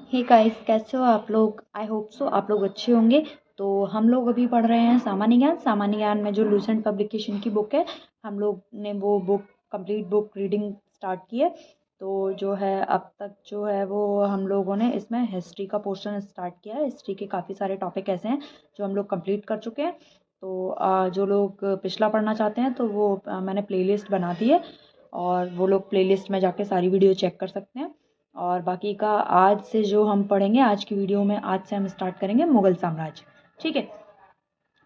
Hey guys, कैसे हो आप लोग। आई होप सो आप लोग अच्छे होंगे। तो हम लोग अभी पढ़ रहे हैं सामान्य ज्ञान में जो लूसेंट पब्लिकेशन की बुक है। हम लोग ने वो book complete book reading start की है। तो जो है अब तक जो है वो हम लोगों ने इसमें हिस्ट्री का पोर्शन स्टार्ट किया है। हिस्ट्री के काफ़ी सारे टॉपिक ऐसे हैं जो हम लोग कंप्लीट कर चुके हैं। तो जो लोग पिछला पढ़ना चाहते हैं तो वो मैंने प्लेलिस्ट बना दी है और वो लोग प्लेलिस्ट में जाके सारी वीडियो चेक कर सकते हैं। और बाकी का आज से जो हम पढ़ेंगे आज की वीडियो में, आज से हम स्टार्ट करेंगे मुग़ल साम्राज्य। ठीक है,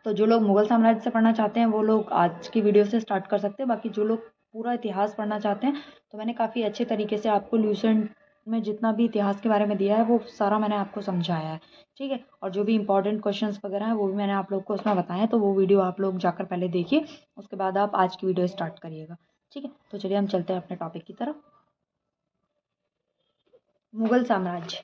तो जो लोग मुग़ल साम्राज्य से पढ़ना चाहते हैं वो लोग आज की वीडियो से स्टार्ट कर सकते हैं। बाकी जो लोग पूरा इतिहास पढ़ना चाहते हैं तो मैंने काफ़ी अच्छे तरीके से आपको ल्यूसेंट में जितना भी इतिहास के बारे में दिया है वो सारा मैंने आपको समझाया है। ठीक है, और जो भी इंपॉर्टेंट क्वेश्चंस वगैरह हैं वो भी मैंने आप लोग को उसमें बताया है। तो वो वीडियो आप लोग जाकर पहले देखिए, उसके बाद आप आज की वीडियो स्टार्ट करिएगा। ठीक है, तो चलिए हम चलते हैं अपने टॉपिक की तरफ। मुग़ल साम्राज्य।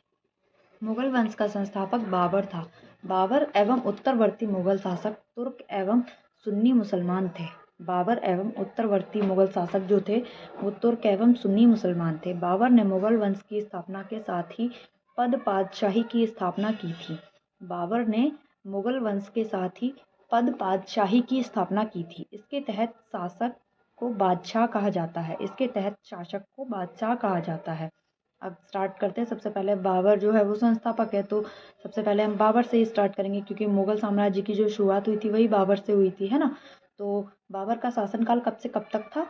मुगल वंश का संस्थापक बाबर था। बाबर एवं उत्तरवर्ती मुगल शासक तुर्क एवं सुन्नी मुसलमान थे। बाबर एवं उत्तरवर्ती मुगल शासक जो थे वो तुर्क एवं सुन्नी मुसलमान थे। बाबर ने मुगल वंश की स्थापना के साथ ही पद पातशाही की स्थापना की थी। बाबर ने मुगल वंश के साथ ही पद पातशाही की स्थापना की थी। इसके तहत शासक को बादशाह कहा जाता है। इसके तहत शासक को बादशाह कहा जाता है। अब स्टार्ट करते हैं। सबसे पहले बाबर जो है वो संस्थापक है, तो सबसे पहले हम बाबर से ही स्टार्ट करेंगे क्योंकि मुगल साम्राज्य की जो शुरुआत हुई थी वही बाबर से हुई थी, है ना। तो बाबर का शासनकाल कब से कब तक था?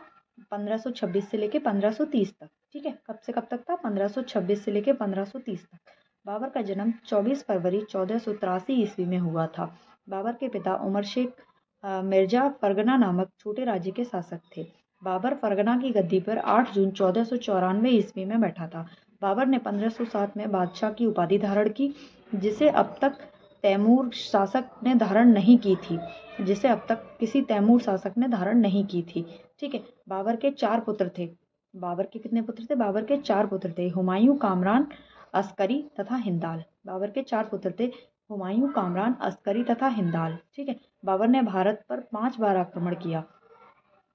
1526 से लेके 1530 तक। ठीक है, कब से कब तक था? 1526 से लेके 1530 तक। बाबर का जन्म 24 फरवरी 1483 ईस्वी में हुआ था। बाबर के पिता उमर शेख मिर्जा फरगना नामक छोटे राज्य के शासक थे। बाबर फरगना की गद्दी पर 8 जून 1494 ईस्वी में बैठा था। बाबर ने 1507 में बादशाह की उपाधि धारण की, जिसे अब तक तैमूर शासक ने धारण नहीं की थी। जिसे अब तक किसी तैमूर शासक ने धारण नहीं की थी। ठीक है, बाबर के 4 पुत्र थे। बाबर के कितने पुत्र थे? बाबर के 4 पुत्र थे, हुमायूं, कामरान, अस्करी तथा हिंदाल। बाबर के 4 पुत्र थे, हुमायूं, कामरान, अस्करी तथा हिंदाल। ठीक है, बाबर ने भारत पर 5 बार आक्रमण किया।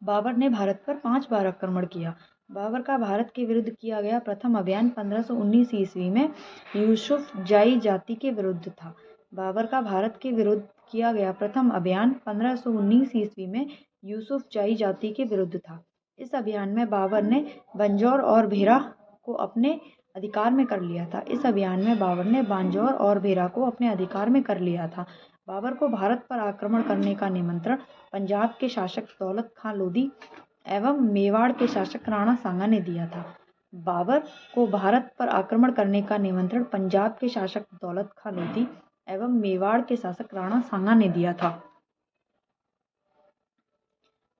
बाबर ने भारत पर 5 बार आक्रमण किया। बाबर का भारत के विरुद्ध किया गया प्रथम अभियान 1519 ईस्वी में यूसुफ जाई जाति के विरुद्ध था। बाबर का भारत के विरुद्ध किया गया प्रथम अभियान 1519 ईस्वी में यूसुफ जाई जाति के विरुद्ध था। इस अभियान में बाबर ने बंजौर और भेरा को अपने अधिकार में कर लिया था। इस अभियान में बाबर ने बांजौर और भेरा को अपने अधिकार में कर लिया था। बाबर को भारत पर आक्रमण करने का निमंत्रण पंजाब के शासक दौलत खां लोधी एवं मेवाड़ के शासक राणा सांगा ने दिया था। बाबर को भारत पर आक्रमण करने का निमंत्रण पंजाब के शासक दौलत खां लोधी एवं मेवाड़ के शासक राणा सांगा ने दिया था।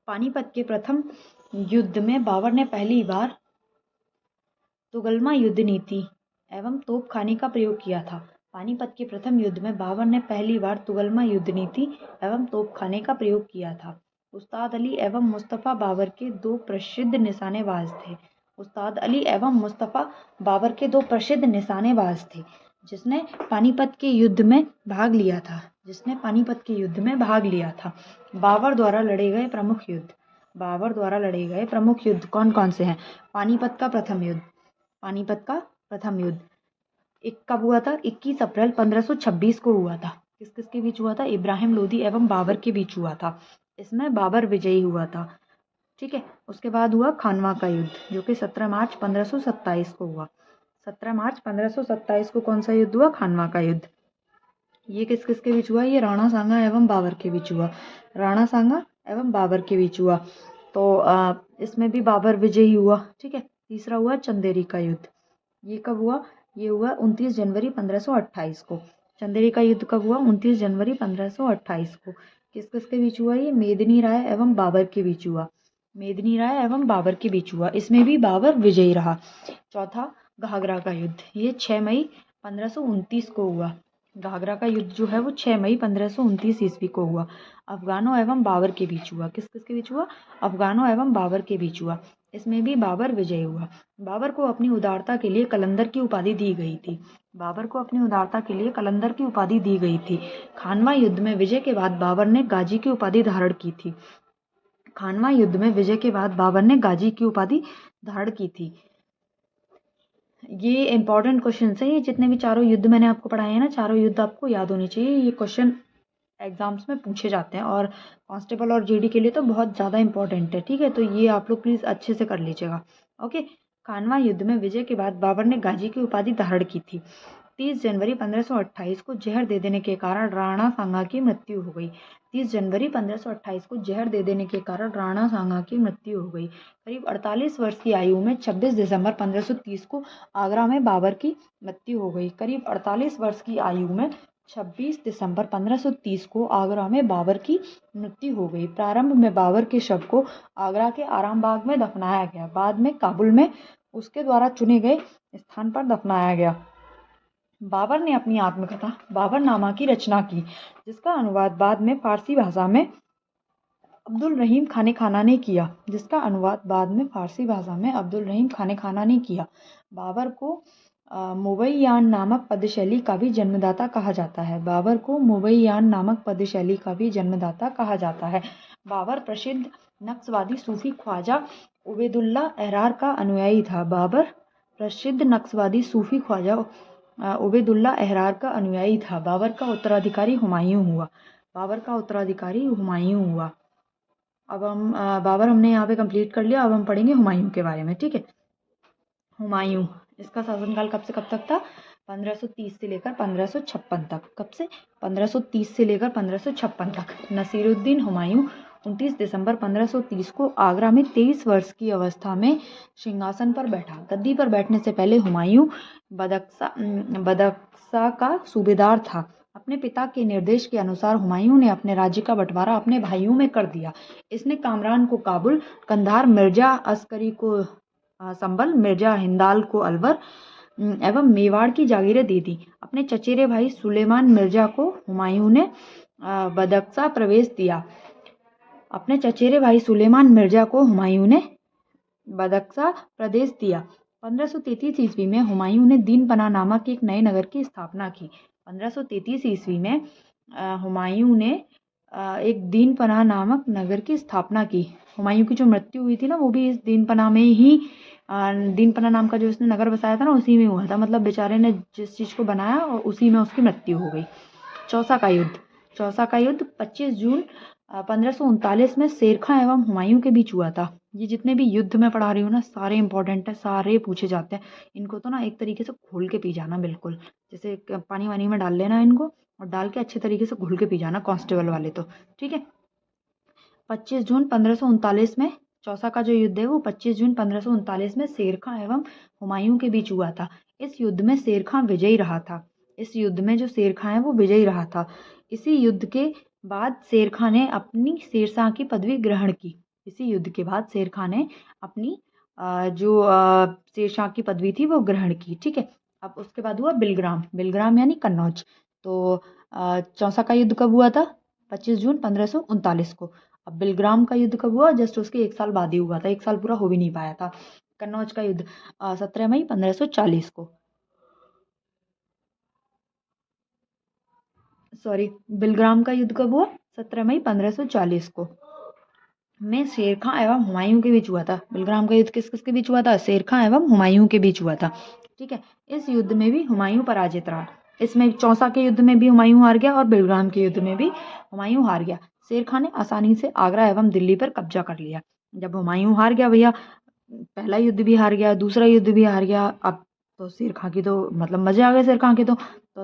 पानीपत के प्रथम युद्ध में बाबर ने पहली बार तुगलमा युद्ध नीति एवं तोपखाने का प्रयोग किया था। पानीपत के प्रथम युद्ध में बाबर ने पहली बार तुगलमा युद्ध नीति एवं तोपखाने का प्रयोग किया था। उस्ताद अली एवं मुस्तफ़ा बाबर के 2 प्रसिद्ध निशानेबाज थे। उस्ताद अली एवं मुस्तफ़ा बाबर के 2 प्रसिद्ध निशानेबाज थे जिसने पानीपत के युद्ध में भाग लिया था। बाबर द्वारा लड़े गए प्रमुख युद्ध। बाबर द्वारा लड़े गए प्रमुख युद्ध कौन कौन से हैं? पानीपत का प्रथम युद्ध एक कब हुआ था? 21 अप्रैल 1526 को हुआ था। किस किस के बीच हुआ था? इब्राहिम लोदी एवं बाबर के बीच हुआ था। इसमें बाबर विजयी हुआ था। ठीक है, उसके बाद हुआ खानवा का युद्ध जो कि 17 मार्च 1527 को हुआ। 17 मार्च 1527 को कौन सा युद्ध हुआ? खानवा का युद्ध। ये किस किस के बीच हुआ? ये राणा सांगा एवं बाबर के बीच हुआ। तो इसमें भी बाबर विजयी हुआ। ठीक है, तीसरा हुआ चंदेरी का युद्ध। ये कब हुआ? ये हुआ 29 जनवरी 1528 को। चंदेरी का युद्ध कब हुआ? 29 जनवरी 1528 को। किस किस के बीच हुआ? ये मेदिनी राय एवं बाबर के बीच हुआ। इसमें भी बाबर विजयी रहा। चौथा घाघरा का युद्ध, ये 6 मई 1529 को हुआ। घाघरा का युद्ध जो है वो 6 मई 1529 ईस्वी को हुआ। अफगानों एवं बाबर के बीच हुआ। किस किस के बीच हुआ? अफगानों एवं बाबर के बीच हुआ। इसमें भी बाबर विजयी हुआ। बाबर को अपनी उदारता के लिए कलंदर की उपाधि दी गई थी। खानवा युद्ध में विजय के बाद बाबर ने गाजी की उपाधि धारण की थी। ये इंपॉर्टेंट क्वेश्चन है, ये जितने भी चारों युद्ध मैंने आपको पढ़ाए हैं ना, चारों युद्ध आपको याद होने चाहिए। ये क्वेश्चन एग्जाम्स में पूछे जाते हैं और कांस्टेबल और जीडी के लिए तो बहुत ज़्यादा इंपॉर्टेंट है। ठीक है, तो ये आप लोग प्लीज़ अच्छे से कर लीजिएगा। ओके। खानवा युद्ध में विजय के बाद बाबर ने गाजी की उपाधि धारण की थी। 30 जनवरी 1528 को जहर दे देने के कारण राणा सांगा की मृत्यु हो गई। 30 जनवरी 1528 को जहर दे देने के कारण राणा सांगा की मृत्यु हो गई। करीब 48 वर्ष की आयु में 26 दिसंबर 1530 को आगरा में बाबर की मृत्यु हो गई। करीब 48 वर्ष की आयु में 26 दिसंबर 1530 को आगरा में बाबर की मृत्यु हो गई। प्रारंभ में बाबर के शव को आगरा के आरामबाग में दफनाया गया, बाद में काबुल में उसके द्वारा चुने गए स्थान पर दफनाया गया। बाबर ने अपनी आत्मकथा बाबरनामा की रचना की, जिसका अनुवाद बाद में फारसी भाषा में अब्दुल रहीम खाने खाना ने किया। बाबर को मुबैयान नामक पद्यशैली का भी जन्मदाता कहा जाता है। बाबर प्रसिद्ध नक्सवादी सूफी ख्वाजा उबैदुल्ला एहरार का अनुयायी था। बाबर का उत्तराधिकारी हुमायूं हुआ। अब हम बाबर हमने यहाँ पे कंप्लीट कर लिया। अब हम पढ़ेंगे हुमायूं के बारे में। ठीक है, हुमायूं, इसका शासनकाल कब से कब तक था? 1530 से लेकर 1556 तक। कब से? 1530 से लेकर 1556 तक। नसीरुद्दीन हुमायूं 29 दिसंबर 1530 को आगरा में 23 वर्ष की अवस्था में सिंहासन पर बैठा। गद्दी पर बैठने से पहले हुमायूं बदख्शा का सूबेदार था। अपने पिता के निर्देश के अनुसार हुमायूं ने अपने राज्य का बंटवारा अपने भाइयों में कर दिया। इसने कामरान को काबुल, कंधार, मिर्जा अस्करी को संबल, मिर्जा हिंदाल को अलवर एवं मेवाड़ की जागीरें दे दी। अपने चचेरे भाई सुलेमान मिर्जा को हुमायूं ने बदख्शा प्रवेश दिया। 1533 ईस्वी में हुमायूं ने दीनपना नामक एक नए नगर की स्थापना की। 1533 ईस्वी में हुमायूं ने एक दीनपना नामक नगर की स्थापना की। हुमायूं की जो मृत्यु हुई थी ना, वो भी इस दीनपना में ही, दीनपना नाम का जो इसने नगर बसाया था ना, उसी में हुआ था। मतलब बेचारे ने जिस चीज़ को बनाया और उसी में उसकी मृत्यु हो गई। चौसा का युद्ध 25 जून 1539 में शेर खां एवं हुमायूं के बीच हुआ था। ये जितने भी युद्ध में पढ़ा रही हूँ ना, सारे इंपॉर्टेंट है, सारे पूछे जाते हैं। इनको तो ना एक तरीके से घोल के पी जाना, बिल्कुल जैसे पानी वानी में डाल लेना इनको, और डाल के अच्छे तरीके से घोल के पी जाना, कांस्टेबल वाले तो। ठीक है, 25 जून 1539 में चौसा का जो युद्ध है वो 25 जून 1539 में शेर खां एवं हुमायूं के बीच हुआ था। इस युद्ध में शेर खां विजयी रहा था। इसी युद्ध के बाद शेर खां ने अपनी शेरशाह की पदवी ग्रहण की। शेरशाह की पदवी थी वो ग्रहण की। ठीक है, अब उसके बाद हुआ बिलग्राम यानी कन्नौज। तो चौसा का युद्ध कब हुआ था? 25 जून 1539 को। अब बिलग्राम का युद्ध कब हुआ? जस्ट उसके 1 साल बाद ही हुआ था, 1 साल पूरा हो भी नहीं पाया था। कन्नौज का युद्ध 17 मई 1540 को। बिलग्राम का युद्ध कब हुआ? 17 मई 1540 को में शेर खां एवं हुमायूं के बीच हुआ था। बिलग्राम का युद्ध किस किस के बीच हुआ था? शेर खां एवं हुमायूं के बीच हुआ था। ठीक है, इस युद्ध में भी हुमायूं पराजित रहा। इसमें चौसा के युद्ध में भी हुमायूं हार गया और बिलग्राम के युद्ध में भी हुमायूं हार गया। शेर खां ने आसानी से आगरा एवं दिल्ली पर कब्जा कर लिया। जब हुमायूं हार गया भैया, पहला युद्ध भी हार गया, दूसरा युद्ध भी हार गया, अब तो शेर खां की तो मतलब मजे आ गए शेर खां के तो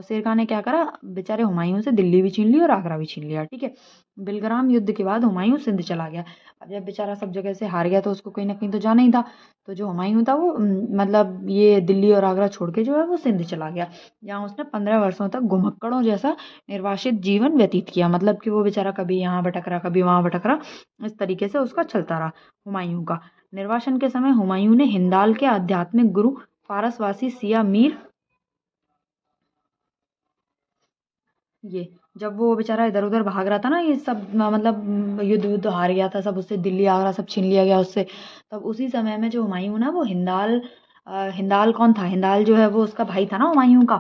शेर खां ने क्या करा, बेचारे हुमायूं से दिल्ली भी छीन ली और आगरा भी छीन लिया। ठीक है, बिलग्राम युद्ध के बाद हुमायूं सिंध चला गया। अब जब बेचारा सब जगह से हार गया तो उसको कहीं ना कहीं तो जाना ही था। तो जो हुमायूं था वो मतलब ये दिल्ली और आगरा छोड़ के जो है वो सिंध चला गया, जहाँ उसने 15 वर्षों तक घुमक्कड़ों जैसा निर्वासित जीवन व्यतीत किया। मतलब कि वो बेचारा कभी यहाँ भटक रहा, कभी वहाँ भटक रहा, इस तरीके से उसका चलता रहा हुमायूं का। निर्वासन के समय हुमायूं ने हिंदाल के आध्यात्मिक गुरु फारसवासी सिया मीर, जब वो बेचारा इधर उधर भाग रहा था ना, ये सब मतलब युद्ध हार गया था सब, उससे दिल्ली आगरा सब छीन लिया गया उससे, तब उसी समय में जो हुमायूं ना वो हिंदाल कौन था? हिंदाल जो है वो उसका भाई था ना हुमायूं का,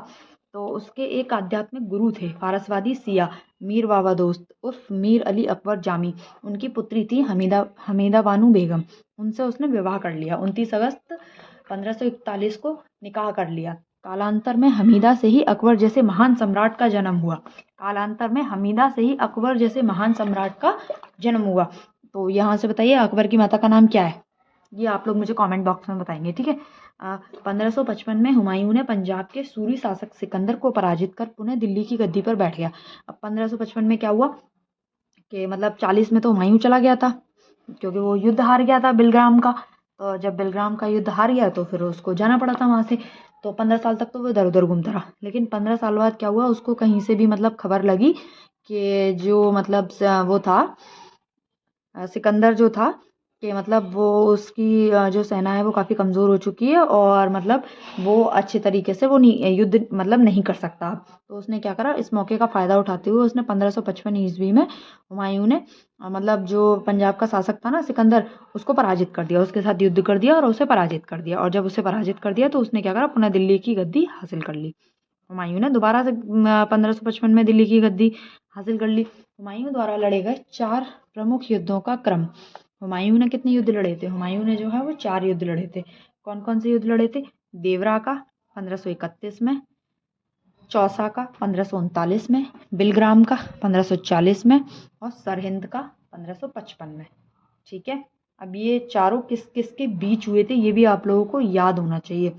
तो उसके एक आध्यात्मिक गुरु थे फारसवादी सिया मीर बाबा दोस्त उर्फ मीर अली अकबर जामी। उनकी पुत्री थी हमीदा बानू बेगम, उनसे उसने विवाह कर लिया। 29 अगस्त 1541 को निकाह कर लिया। कालांतर में हमीदा से ही अकबर जैसे महान सम्राट का जन्म हुआ। कालांतर में हमीदा से ही अकबर जैसे महान सम्राट का जन्म हुआ। तो यहाँ से बताइए अकबर की माता का नाम क्या है, ये आप लोग मुझे कमेंट बॉक्स में बताएंगे, ठीक है। 1555 में हुमायूं ने पंजाब के सूरी शासक सिकंदर को पराजित कर पुनः दिल्ली की गद्दी पर बैठ गया। अब 1555 में क्या हुआ कि मतलब 40 में तो हुमायूं चला गया था, क्योंकि वो युद्ध हार गया था बिलग्राम का। तो जब बिलग्राम का युद्ध हार गया तो फिर उसको जाना पड़ा था वहां से। तो 15 साल तक तो वो इधर उधर घूमता रहा, लेकिन 15 साल बाद क्या हुआ, उसको कहीं से भी मतलब खबर लगी कि जो मतलब वो था सिकंदर जो था कि मतलब वो उसकी जो सेना है वो काफ़ी कमज़ोर हो चुकी है और मतलब वो अच्छे तरीके से वो नहीं युद्ध मतलब नहीं कर सकता। तो उसने क्या करा, इस मौके का फ़ायदा उठाते हुए उसने 1555 ईस्वी में हुमायूं ने मतलब जो पंजाब का शासक था ना सिकंदर, उसको पराजित कर दिया, उसके साथ युद्ध कर दिया और उसे पराजित कर दिया। और जब उसे पराजित कर दिया तो उसने क्या करा, पुनः दिल्ली की गद्दी हासिल कर ली। हुमायूं ने दोबारा से 1555 में दिल्ली की गद्दी हासिल कर ली। हुमायूं द्वारा लड़े गए 4 प्रमुख युद्धों का क्रम। हुमायूं ने कितने युद्ध लड़े थे, हुमायूं ने जो है वो 4 युद्ध लड़े थे। कौन कौन से युद्ध लड़े थे, देवरा का 1531 में, चौसा का 1539 में, बिलग्राम का 1540 में और सरहिंद का 1555 में। ठीक है। अब ये चारों किस किस के बीच हुए थे ये भी आप लोगों को याद होना चाहिए।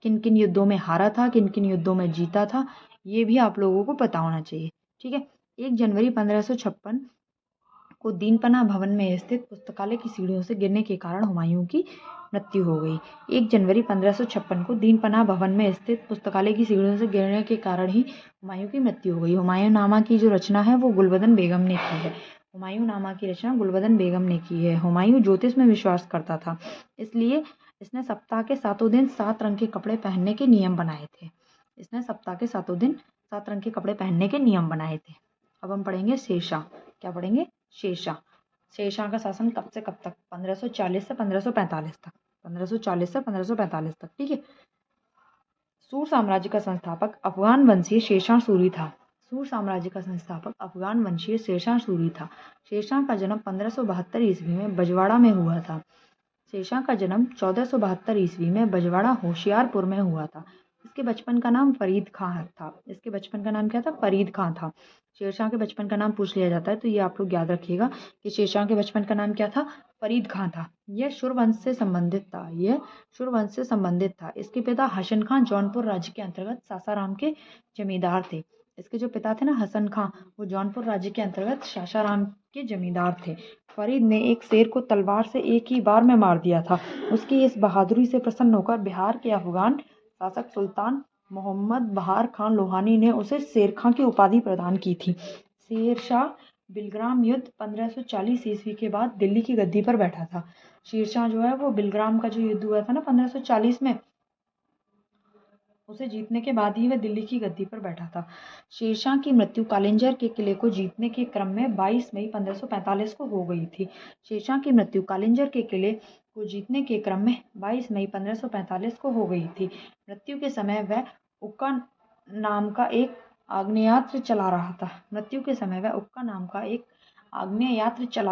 किन किन युद्धों में हारा था, किन किन युद्धों में जीता था, ये भी आप लोगों को पता होना चाहिए। ठीक है। 1 जनवरी 1556 को दीनपना भवन में स्थित पुस्तकालय की सीढ़ियों से गिरने के कारण हुमायूं की मृत्यु हो गई। 1 जनवरी 1556 को दीनपना भवन में स्थित पुस्तकालय की सीढ़ियों से गिरने के कारण ही हुमायूं की मृत्यु हो गई। हुमायूं नामा की जो रचना है वो गुलबदन बेगम ने की है। हुमायूं नामा की रचना गुलबदन बेगम ने की है। हुमायूं ज्योतिष में विश्वास करता था, इसलिए इसने सप्ताह के 7 दिन 7 रंग के कपड़े पहनने के नियम बनाए थे। इसने सप्ताह के 7 दिन 7 रंग के कपड़े पहनने के नियम बनाए थे। अब हम पढ़ेंगे शेरशाह। क्या पढ़ेंगे, शेरशाह। शेरशाह का शासन कब से कब तक, 1540 से 1545 तक, 1540 से 1545 तक। ठीक है। सूर साम्राज्य का संस्थापक अफगान वंशीय शेरशाह सूरी था। सूर साम्राज्य का संस्थापक अफगान वंशीय शेरशाह सूरी था। शेरशाह का जन्म 1572 ईस्वी में बजवाड़ा में हुआ था। शेरशाह का जन्म 1472 ईस्वी में बजवाड़ा होशियारपुर में हुआ था। इसके बचपन का नाम फरीद खां था। इसके बचपन का नाम क्या था, फरीद खां था। शेरशाह के बचपन का नाम पूछ लिया जाता है तो ये आप लोग याद रखिएगा कि शेरशाह के बचपन का नाम क्या था, फरीद खां था। यह शुरवंश से संबंधित था। इसके पिता हसन खां जौनपुर राज्य के अंतर्गत सासाराम के जमींदार थे। इसके जो पिता थे ना हसन खां, वो जौनपुर राज्य के अंतर्गत सासाराम के जमींदार थे। फरीद ने एक शेर को तलवार से एक ही बार में मार दिया था। उसकी इस बहादुरी से प्रसन्न होकर बिहार के अफगान शासक सुल्तान मोहम्मद बहार खान लोहानी ने उसे शेर खां की उपाधि प्रदान की थी। शेरशाह बिलग्राम युद्ध 1540 ईस्वी के बाद दिल्ली की गद्दी पर बैठा था। शेरशाह जो है वो बिलग्राम का जो युद्ध हुआ था ना 1540 में, उसे जीतने के बाद ही वह दिल्ली की गद्दी पर बैठा था। शेरशाह की मृत्यु कालिंजर के किले को जीतने के क्रम में 22 मई 1545 को हो गई थी। शेरशाह की मृत्यु कालिंजर के किले को जीतने के क्रम में 22 मई 1545 को हो गई थी। मृत्यु के समय वह उक्का नाम का एक आग्नेयास्त्र चला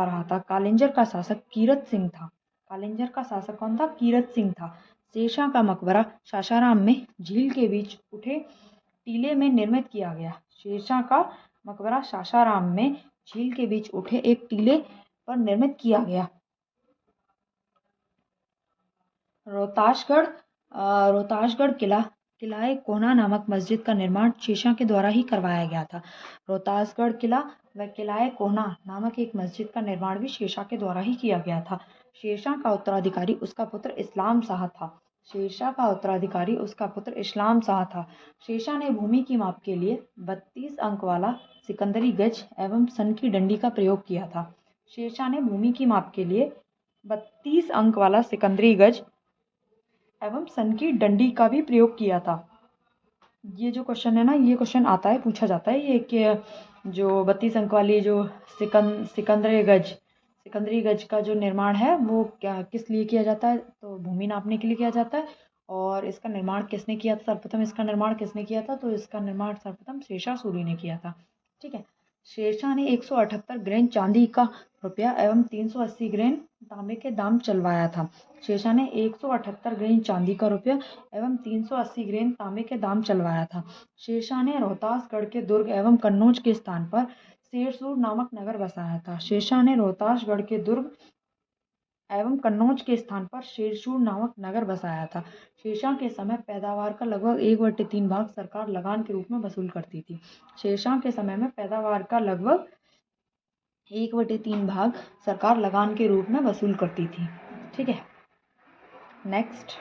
रहा था। कालिंजर का शासक कीरत सिंह था। कालिंजर का शासक कौन था, कीरत सिंह था। शेरशाह का मकबरा सासाराम में झील के बीच उठे टीले में निर्मित किया गया। शेरशाह का मकबरा सासाराम में झील के बीच उठे एक टीले पर निर्मित किया गया। रोहतासगढ़ किलाए कोना नामक मस्जिद का निर्माण शेरशाह के द्वारा ही करवाया गया था। रोहतासगढ़ किला व किलाए कोना नामक एक मस्जिद का निर्माण भी शेरशाह के द्वारा ही किया गया था। शेरशाह का उत्तराधिकारी उसका पुत्र इस्लाम शाह था। शेरशाह ने भूमि की माप के लिए 32 अंक वाला सिकंदरी गज एवं सन की डंडी का प्रयोग किया था। शेरशाह ने भूमि की माप के लिए 32 अंक वाला सिकंदरी गज एवं सन की डंडी का भी प्रयोग किया था। ये जो क्वेश्चन है ना, ये क्वेश्चन आता है, पूछा जाता है ये कि जो 32 अंक वाली जो सिकंदरी गज का जो निर्माण है वो क्या किस लिए किया जाता है, तो भूमि नापने के लिए किया जाता है। और इसका निर्माण किसने किया था, सर्वप्रथम इसका निर्माण किसने किया था, तो इसका निर्माण सर्वप्रथम शेरशाह सूरी ने किया था। ठीक है। शेरशाह ने 178 ग्रेन चांदी का रुपया एवं 380 ग्रेन तांबे के दाम चलवाया था। शेरशाह ने 178 ग्रेन चांदी का रुपया एवं 380 ग्रेन तांबे के दाम चलवाया था। शेरशाह ने रोहतासगढ़ के दुर्ग एवं कन्नौज के स्थान पर शेरसूर नामक नगर बसाया था। शेरशाह ने रोहतासगढ़ के दुर्ग एवं कन्नौज के स्थान पर शेरसूर नामक नगर बसाया था। शेरशाह के समय पैदावार का लगभग 1/3 भाग सरकार लगान के रूप में वसूल करती थी। शेरशाह के समय में पैदावार का लगभग 1/3 भाग सरकार लगान के रूप में वसूल करती थी। ठीक है, नेक्स्ट,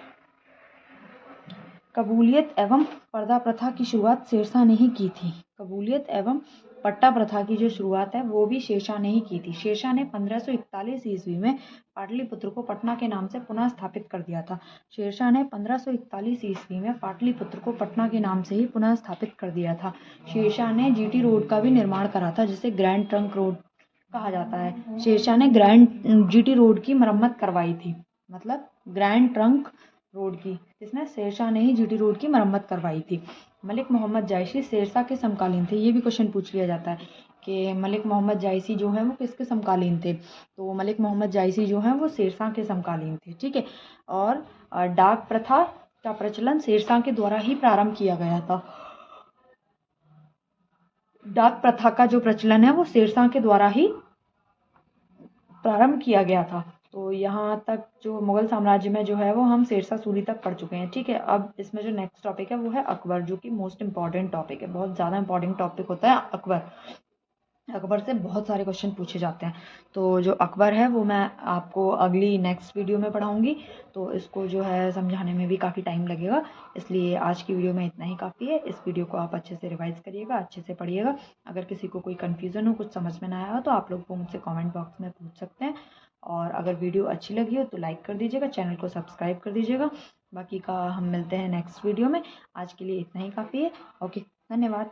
कबूलियत एवं पर्दा प्रथा की शुरुआत शेरशाह ने ही की थी। कबूलियत एवं पट्टा प्रथा की जो शुरुआत है वो भी शेरशाह ने ही की थी। शेरशाह ने 1541 ईस्वी में पाटलिपुत्र को पटना के नाम से पुनः स्थापित कर दिया था। शेरशाह ने 1541 ईस्वी में पाटलिपुत्र को पटना के नाम से ही पुनः स्थापित कर दिया था। शेरशाह ने जीटी रोड का भी निर्माण करा था, जिसे ग्रैंड ट्रंक रोड कहा जाता है। शेरशाह ने जीटी रोड की मरम्मत करवाई थी, मतलब ग्रैंड ट्रंक रोड की जिसने शेरशाह ने ही जीटी रोड की मरम्मत करवाई थी। मलिक मोहम्मद जायसी शेरशाह के समकालीन थे। ये भी क्वेश्चन पूछ लिया जाता है कि मलिक मोहम्मद जायसी जो है वो किसके समकालीन थे। तो मलिक मोहम्मद जायसी जो है वो शेरशाह के समकालीन थे। ठीक है, और डाक प्रथा का प्रचलन शेरशाह के द्वारा ही प्रारंभ किया गया था। डाक प्रथा का जो प्रचलन है वो शेरशाह के द्वारा ही प्रारंभ किया गया था। तो यहाँ तक जो मुगल साम्राज्य में जो है वो हम शेरशाह सूरी तक पढ़ चुके हैं। ठीक है, अब इसमें जो नेक्स्ट टॉपिक है वो है अकबर, जो कि मोस्ट इंपॉर्टेंट टॉपिक है। बहुत ज़्यादा इंपॉर्टेंट टॉपिक होता है अकबर। अकबर से बहुत सारे क्वेश्चन पूछे जाते हैं। तो जो अकबर है वो मैं आपको अगली नेक्स्ट वीडियो में पढ़ाऊँगी। तो इसको जो है समझाने में भी काफ़ी टाइम लगेगा, इसलिए आज की वीडियो में इतना ही काफ़ी है। इस वीडियो को आप अच्छे से रिवाइज़ करिएगा, अच्छे से पढ़िएगा। अगर किसी को कोई कन्फ्यूज़न हो, कुछ समझ में ना आया हो तो आप लोग वो मुझसे कमेंट बॉक्स में पूछ सकते हैं। और अगर वीडियो अच्छी लगी हो तो लाइक कर दीजिएगा, चैनल को सब्सक्राइब कर दीजिएगा। बाकी का हम मिलते हैं नेक्स्ट वीडियो में। आज के लिए इतना ही काफ़ी है। ओके, धन्यवाद।